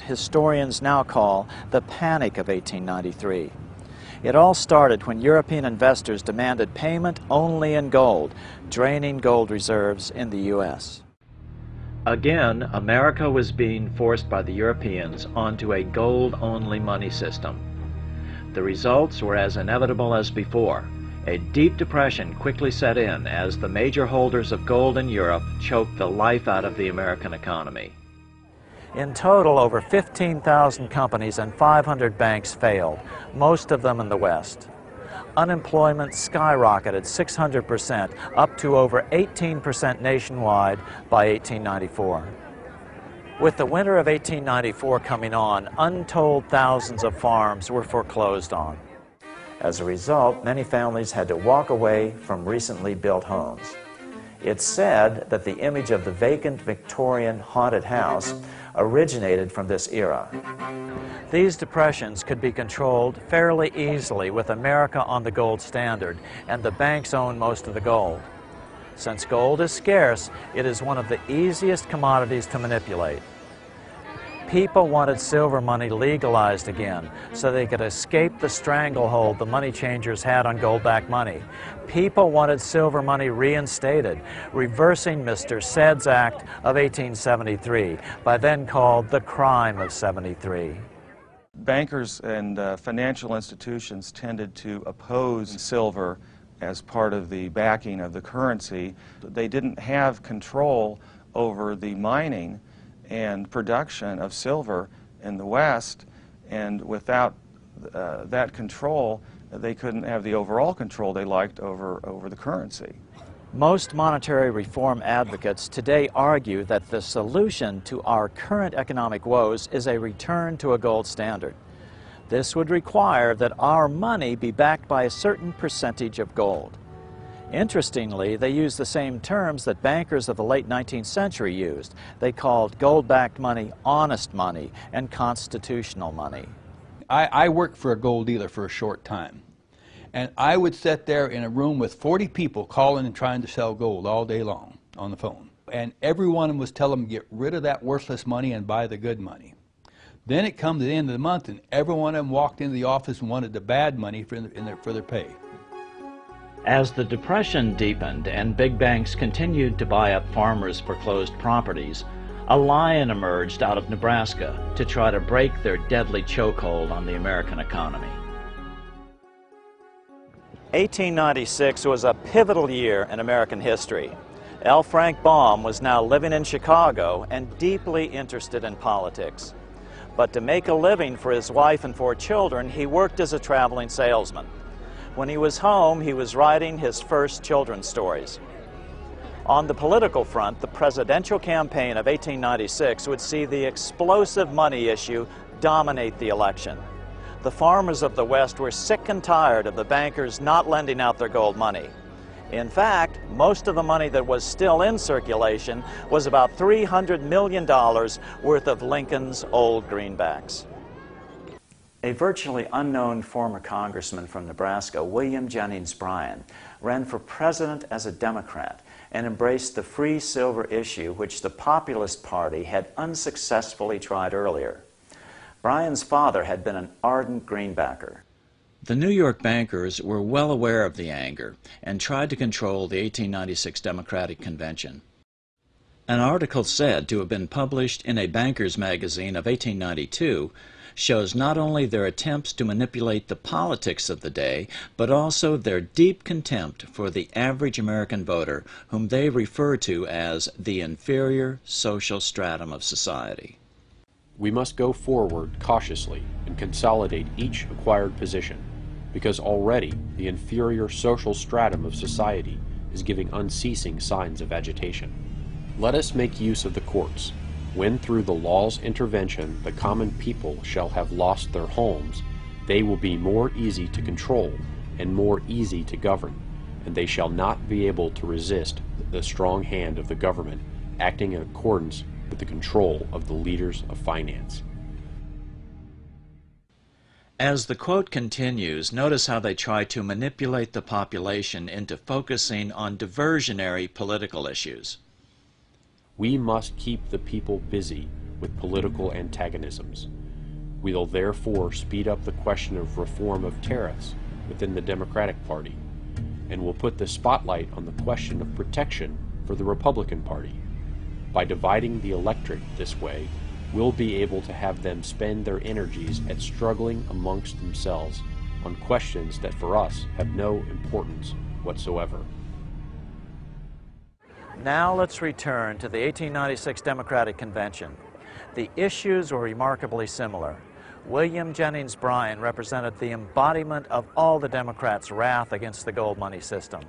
historians now call the Panic of 1893. It all started when European investors demanded payment only in gold, draining gold reserves in the U.S. Again, America was being forced by the Europeans onto a gold-only money system. The results were as inevitable as before. A deep depression quickly set in as the major holders of gold in Europe choked the life out of the American economy. In total, over 15,000 companies and 500 banks failed, most of them in the West. Unemployment skyrocketed 600%, up to over 18% nationwide by 1894. With the winter of 1894 coming on, untold thousands of farms were foreclosed on. As a result, many families had to walk away from recently built homes. It's said that the image of the vacant Victorian haunted house originated from this era. These depressions could be controlled fairly easily with America on the gold standard, and the banks own most of the gold. Since gold is scarce, it is one of the easiest commodities to manipulate. People wanted silver money legalized again so they could escape the stranglehold the money changers had on gold-backed money. People wanted silver money reinstated, reversing Mr. Said's Act of 1873, by then called the Crime of '73. Bankers and financial institutions tended to oppose silver as part of the backing of the currency. They didn't have control over the mining and production of silver in the West, and without that control, they couldn't have the overall control they liked over the currency. Most monetary reform advocates today argue that the solution to our current economic woes is a return to a gold standard. This would require that our money be backed by a certain percentage of gold. Interestingly, they use the same terms that bankers of the late 19th century used. They called gold-backed money honest money and constitutional money. I worked for a gold dealer for a short time, and I would sit there in a room with 40 people calling and trying to sell gold all day long on the phone. And every one of them was telling them, get rid of that worthless money and buy the good money. Then it comes to the end of the month, and every one of them walked into the office and wanted the bad money for their pay. As the Depression deepened and big banks continued to buy up farmers' foreclosed properties, a lion emerged out of Nebraska to try to break their deadly chokehold on the American economy. 1896 was a pivotal year in American history. L. Frank Baum was now living in Chicago and deeply interested in politics. But to make a living for his wife and 4 children, he worked as a traveling salesman. When he was home, he was writing his first children's stories. On the political front, the presidential campaign of 1896 would see the explosive money issue dominate the election. The farmers of the West were sick and tired of the bankers not lending out their gold money. In fact, most of the money that was still in circulation was about $300 million worth of Lincoln's old greenbacks. A virtually unknown former congressman from Nebraska, William Jennings Bryan, ran for president as a Democrat and embraced the free silver issue, which the Populist Party had unsuccessfully tried earlier. Bryan's father had been an ardent greenbacker. The New York bankers were well aware of the anger and tried to control the 1896 Democratic Convention. An article said to have been published in a banker's magazine of 1892 shows not only their attempts to manipulate the politics of the day, but also their deep contempt for the average American voter, whom they refer to as the inferior social stratum of society. We must go forward cautiously and consolidate each acquired position, because already the inferior social stratum of society is giving unceasing signs of agitation. Let us make use of the courts. When through the law's intervention the common people shall have lost their homes, they will be more easy to control and more easy to govern, and they shall not be able to resist the strong hand of the government acting in accordance with the control of the leaders of finance. As the quote continues, notice how they try to manipulate the population into focusing on diversionary political issues. We must keep the people busy with political antagonisms. We'll therefore speed up the question of reform of tariffs within the Democratic Party, and will put the spotlight on the question of protection for the Republican Party. By dividing the electorate this way, we'll be able to have them spend their energies at struggling amongst themselves on questions that for us have no importance whatsoever. Now let's return to the 1896 Democratic Convention. The issues were remarkably similar. William Jennings Bryan represented the embodiment of all the Democrats' wrath against the gold money system.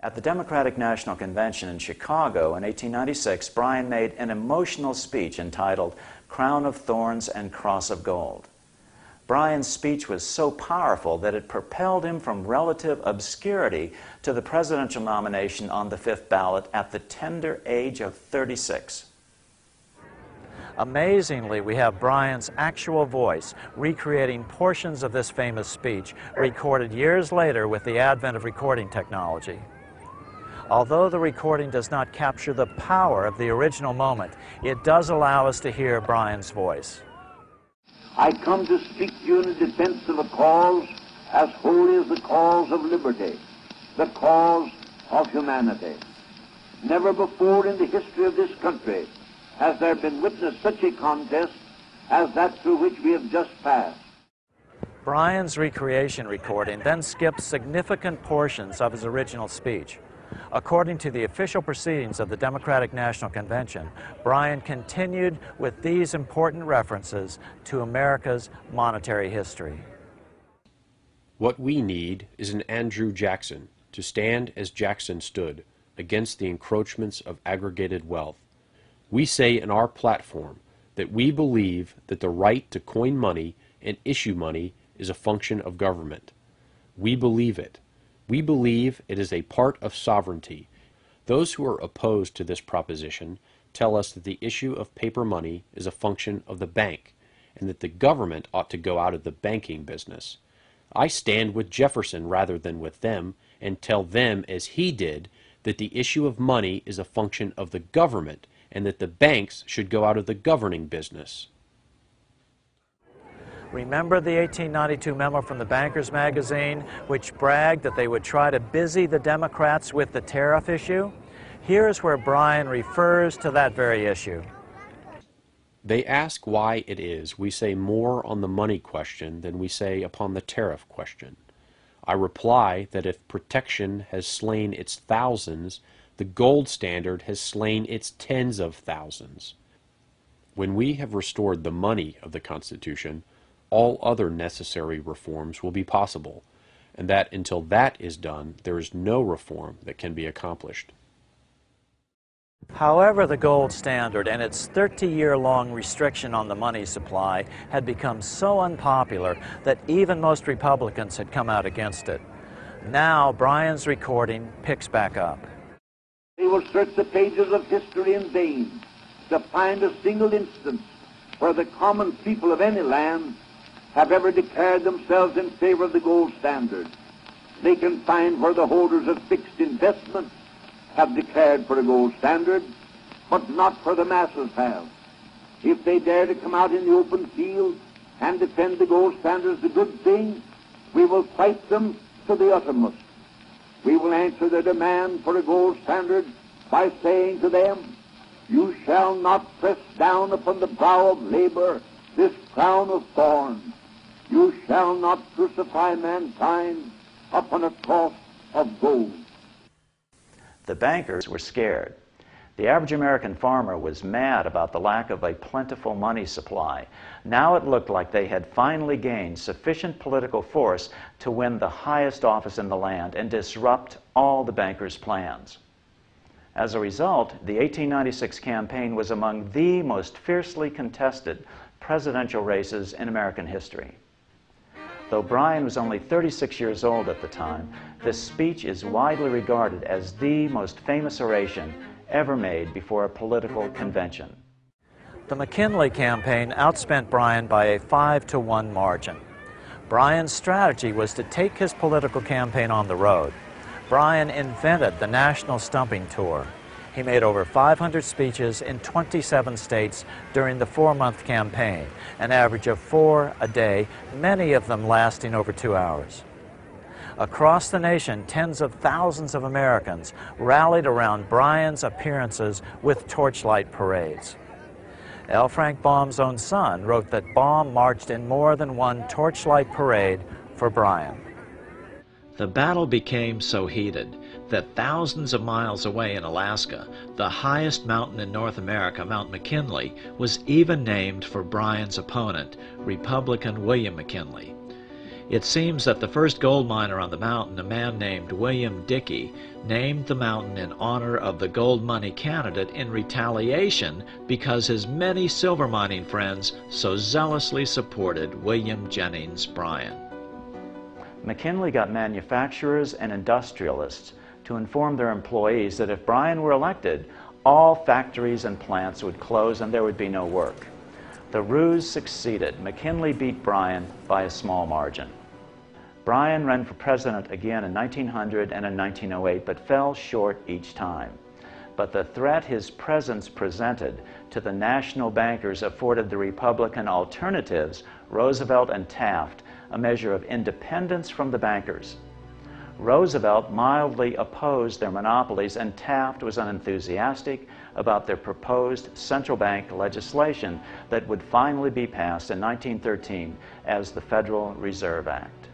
At the Democratic National Convention in Chicago in 1896, Bryan made an emotional speech entitled Crown of Thorns and Cross of Gold. Bryan's speech was so powerful that it propelled him from relative obscurity to the presidential nomination on the fifth ballot at the tender age of 36. Amazingly, we have Bryan's actual voice recreating portions of this famous speech recorded years later with the advent of recording technology. Although the recording does not capture the power of the original moment, it does allow us to hear Bryan's voice. I come to speak to you in the defense of a cause as holy as the cause of liberty, the cause of humanity. Never before in the history of this country has there been witnessed such a contest as that through which we have just passed. Bryan's recreation recording then skips significant portions of his original speech. According to the official proceedings of the Democratic National Convention, Bryan continued with these important references to America's monetary history. What we need is an Andrew Jackson to stand as Jackson stood against the encroachments of aggregated wealth. We say in our platform that we believe that the right to coin money and issue money is a function of government. We believe it. We believe it is a part of sovereignty. Those who are opposed to this proposition tell us that the issue of paper money is a function of the bank and that the government ought to go out of the banking business. I stand with Jefferson rather than with them and tell them, as he did, that the issue of money is a function of the government and that the banks should go out of the governing business. Remember the 1892 memo from the Bankers magazine, which bragged that they would try to busy the Democrats with the tariff issue? Here's where Bryan refers to that very issue. They ask why it is we say more on the money question than we say upon the tariff question. I reply that if protection has slain its thousands, the gold standard has slain its tens of thousands. When we have restored the money of the Constitution, all other necessary reforms will be possible, and that until that is done, there is no reform that can be accomplished. However, the gold standard and its 30-year-long restriction on the money supply had become so unpopular that even most Republicans had come out against it. Now, Bryan's recording picks back up. They will search the pages of history in vain to find a single instance where the common people of any land have ever declared themselves in favor of the gold standard. They can find where the holders of fixed investments have declared for a gold standard, but not where the masses have. If they dare to come out in the open field and defend the gold standard as a good thing, we will fight them to the uttermost. We will answer their demand for a gold standard by saying to them, you shall not press down upon the brow of labor this crown of thorns. You shall not crucify mankind upon a cross of gold. The bankers were scared. The average American farmer was mad about the lack of a plentiful money supply. Now it looked like they had finally gained sufficient political force to win the highest office in the land and disrupt all the bankers' plans. As a result, the 1896 campaign was among the most fiercely contested presidential races in American history. Though Bryan was only 36 years old at the time, this speech is widely regarded as the most famous oration ever made before a political convention. The McKinley campaign outspent Bryan by a 5-to-1 margin. Bryan's strategy was to take his political campaign on the road. Bryan invented the National Stumping Tour. He made over 500 speeches in 27 states during the 4-month campaign, an average of 4 a day, many of them lasting over 2 hours. Across the nation, tens of thousands of Americans rallied around Bryan's appearances with torchlight parades. L. Frank Baum's own son wrote that Baum marched in more than one torchlight parade for Bryan. The battle became so heated that thousands of miles away in Alaska, the highest mountain in North America, Mount McKinley, was even named for Bryan's opponent, Republican William McKinley. It seems that the first gold miner on the mountain, a man named William Dickey, named the mountain in honor of the gold money candidate in retaliation because his many silver mining friends so zealously supported William Jennings Bryan. McKinley got manufacturers and industrialists to inform their employees that if Bryan were elected, all factories and plants would close and there would be no work. The ruse succeeded. McKinley beat Bryan by a small margin. Bryan ran for president again in 1900 and in 1908, but fell short each time. But the threat his presence presented to the national bankers afforded the Republican alternatives, Roosevelt and Taft, a measure of independence from the bankers. Roosevelt mildly opposed their monopolies, and Taft was unenthusiastic about their proposed central bank legislation that would finally be passed in 1913 as the Federal Reserve Act.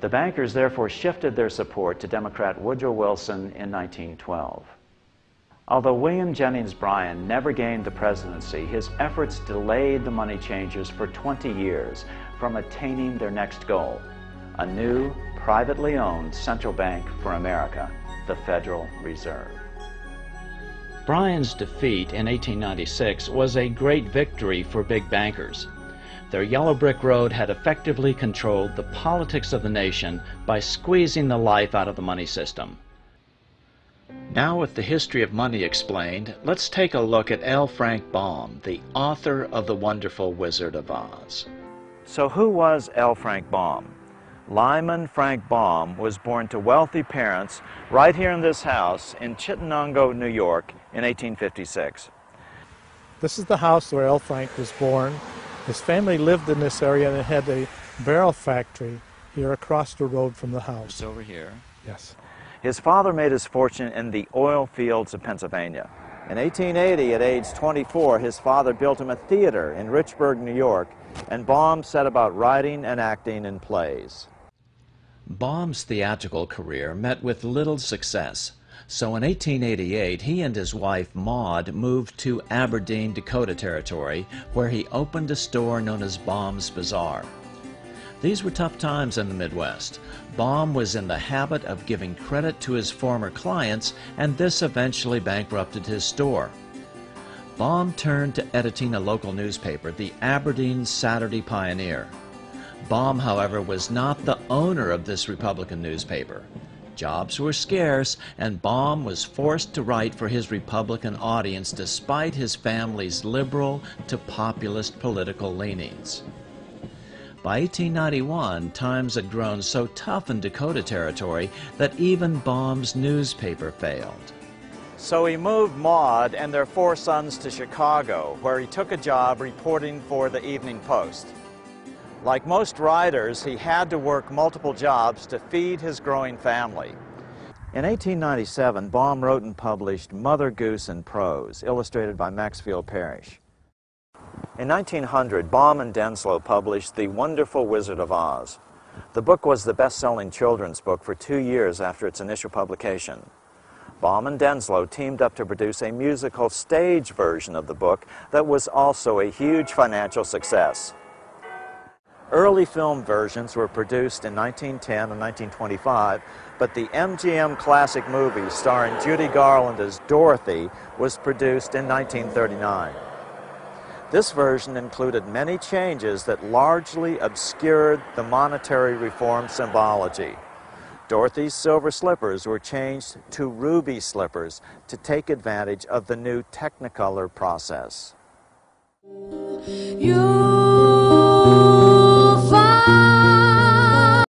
The bankers therefore shifted their support to Democrat Woodrow Wilson in 1912. Although William Jennings Bryan never gained the presidency, his efforts delayed the money changers for 20 years from attaining their next goal, a new, privately owned central bank for America, the Federal Reserve. Bryan's defeat in 1896 was a great victory for big bankers. Their yellow brick road had effectively controlled the politics of the nation by squeezing the life out of the money system. Now, with the history of money explained, let's take a look at L. Frank Baum, the author of The Wonderful Wizard of Oz. So who was L. Frank Baum? Lyman Frank Baum was born to wealthy parents right here in this house in Chittenango, New York in 1856. This is the house where L. Frank was born. His family lived in this area and had a barrel factory here across the road from the house. It's over here. Yes. His father made his fortune in the oil fields of Pennsylvania. In 1880, at age 24, his father built him a theater in Richburg, New York, and Baum set about writing and acting in plays. Baum's theatrical career met with little success, so in 1888 he and his wife Maud moved to Aberdeen, Dakota Territory, where he opened a store known as Baum's Bazaar. These were tough times in the Midwest. Baum was in the habit of giving credit to his former clients, and this eventually bankrupted his store. Baum turned to editing a local newspaper, the Aberdeen Saturday Pioneer. Baum, however, was not the owner of this Republican newspaper. Jobs were scarce, and Baum was forced to write for his Republican audience despite his family's liberal to populist political leanings. By 1891, times had grown so tough in Dakota Territory that even Baum's newspaper failed. So he moved Maud and their 4 sons to Chicago, where he took a job reporting for the Evening Post. Like most writers, he had to work multiple jobs to feed his growing family. In 1897, Baum wrote and published Mother Goose in Prose, illustrated by Maxfield Parrish. In 1900, Baum and Denslow published The Wonderful Wizard of Oz. The book was the best-selling children's book for 2 years after its initial publication. Baum and Denslow teamed up to produce a musical stage version of the book that was also a huge financial success. Early film versions were produced in 1910 and 1925, but the MGM classic movie starring Judy Garland as Dorothy was produced in 1939. This version included many changes that largely obscured the monetary reform symbology. Dorothy's silver slippers were changed to ruby slippers to take advantage of the new Technicolor process.